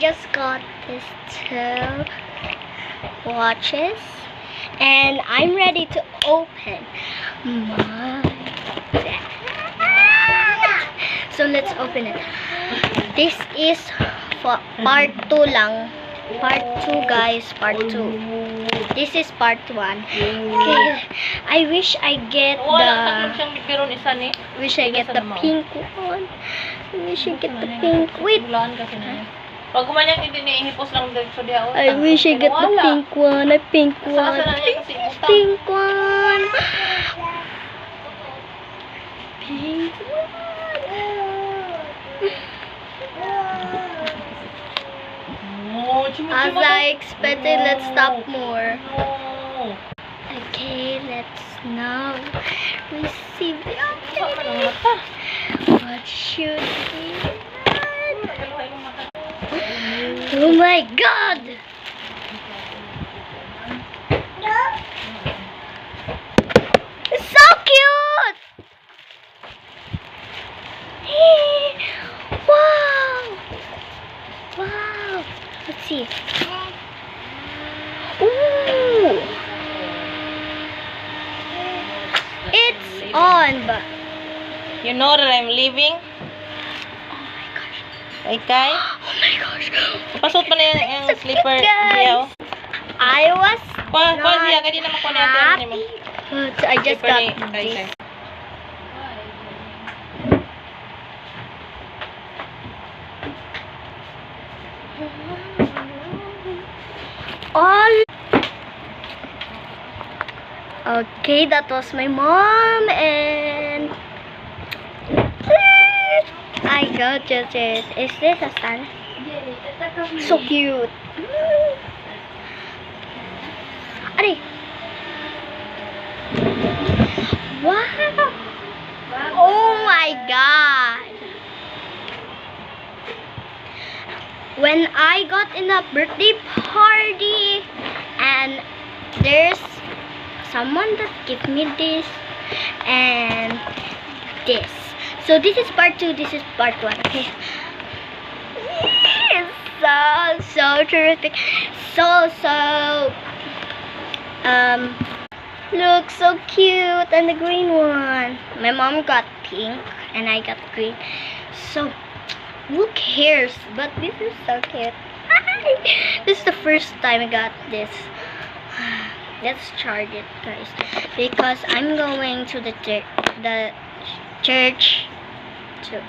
just got these two watches and I'm ready to open my bag. So let's open it. This is for part 2 lang. Part 2 guys, part 2. This is part 1. Okay. I wish I get the pink one. I wish I get the pink. Wait. Pag kumanyan, hindi niihipos lang dito diya. I wish I get the pink one. A pink one. Pink one. Pink one. As I expected, let's stop more. Okay, let's now receive the update. What should we add? Oh my god! It's so cute! Wow! Wow! Let's see. Ooh! It's on, but You know that I'm leaving? oh my gosh! Okay? Oh my gosh! Pasot pa na yung slipper Guys, diya. I was Kuha not siya, kaya di naman ko natin mo. happy, but I just got Okay. this. All okay, that was my mom and I got just it. Is this a stand? So cute. Are. Wow. Oh my god. When I got in a birthday party and there's someone that gave me this and this. So this is part 2, this is part 1. Okay. It's so terrific. So looks so cute. And the green one. My mom got pink and I got green. So who cares? But this is so cute. This is the first time I got this. Let's charge it, guys, because I'm going to the church to